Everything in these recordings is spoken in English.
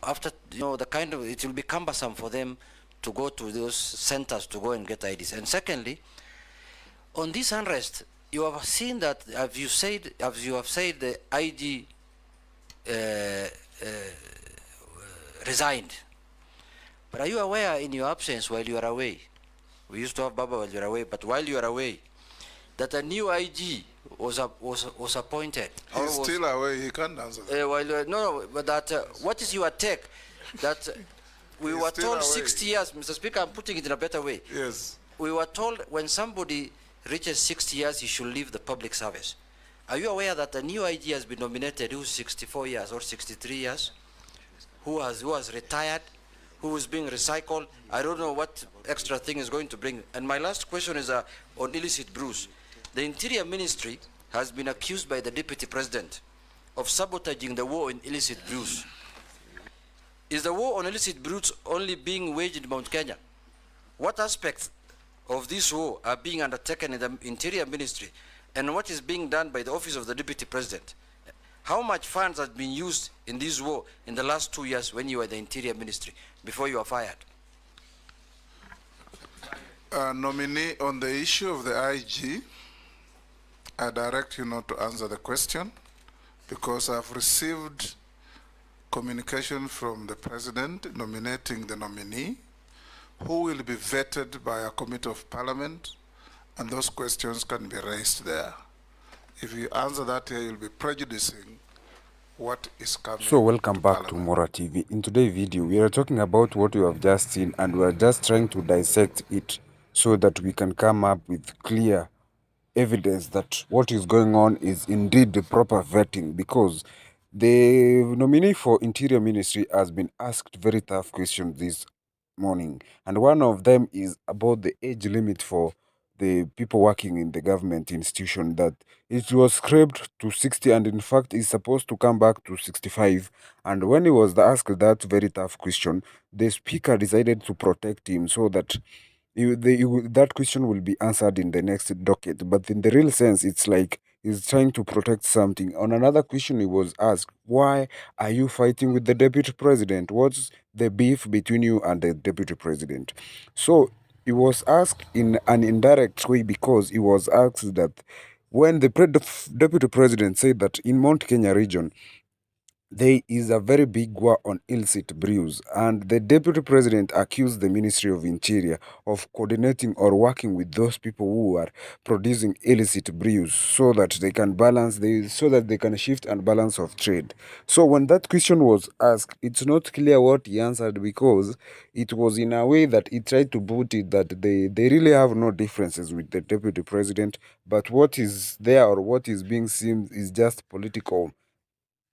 after the kind of, it will be cumbersome for them to go to those centers to go and get IDs. And secondly, on this unrest, you have seen that, as you have said, the IG resigned. But are you aware, in your absence while you are away, we used to have Baba while you are away, but while you are away, that a new IG was appointed? He's still away. He can't answer that. No, but that what is your take? That we were told away. 60 years, Mr. Speaker. I'm putting it in a better way. Yes. We were told when somebody reaches 60 years, he should leave the public service. Are you aware that a new IG has been nominated who's 64 years or 63 years, who has retired, who is being recycled? I don't know what extra thing is going to bring. And my last question is on illicit brews. The Interior Ministry has been accused by the Deputy President of sabotaging the war on illicit brews. Is the war on illicit brews only being waged in Mount Kenya? What aspects of this war are being undertaken in the Interior Ministry, and what is being done by the Office of the Deputy President? How much funds have been used in this war in the last 2 years when you were the Interior Ministry, before you were fired? Nominee, on the issue of the IG, I direct you not to answer the question because I've received communication from the President nominating the nominee, who will be vetted by a committee of parliament, and those questions can be raised there. If you answer that here, you'll be prejudicing what is coming. So welcome back to Mora TV. In today's video, we are talking about what you have just seen, and we are just trying to dissect it so that we can come up with clear evidence that what is going on is indeed the proper vetting, because the nominee for Interior Ministry has been asked very tough questions this morning, and one of them is about the age limit for the people working in the government institution, that it was scrapped to 60 and in fact is supposed to come back to 65. And when he was asked that very tough question, the speaker decided to protect him so that that question will be answered in the next docket. But in the real sense, it's like he's trying to protect something. On another question, he was asked, why are you fighting with the deputy president? What's the beef between you and the deputy president? So he was asked in an indirect way, because he was asked that when the deputy president said that in Mount Kenya region, there is a very big war on illicit brews, and the deputy president accused the Ministry of Interior of coordinating or working with those people who are producing illicit brews so that they can so that they can shift and balance of trade. So when that question was asked, it's not clear what he answered, because it was in a way that he tried to put it that they really have no differences with the deputy president, but what is there or what is being seen is just political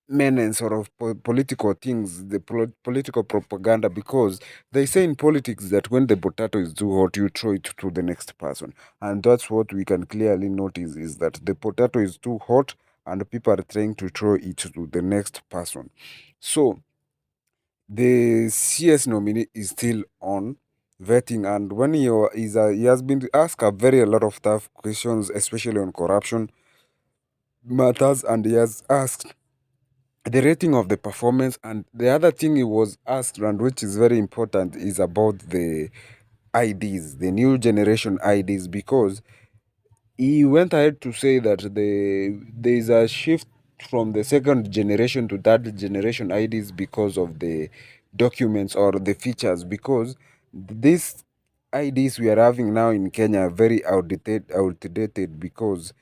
menace or of political things, the political propaganda, because they say in politics that when the potato is too hot, you throw it to the next person. And that's what we can clearly notice, is that the potato is too hot and people are trying to throw it to the next person. So the CS nominee is still on vetting, and when he has been asked a lot of tough questions, especially on corruption matters, and he has asked the rating of the performance. And the other thing he was asked, and which is very important, is about the IDs, the new generation IDs, because he went ahead to say that there is a shift from the second generation to third generation IDs because of the documents or the features, because these IDs we are having now in Kenya are very outdated because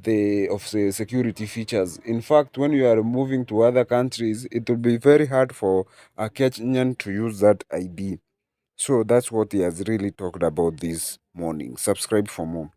of the security features. In fact, when you are moving to other countries, it will be very hard for a Kenyan to use that ID. So that's what he has really talked about this morning. Subscribe for more.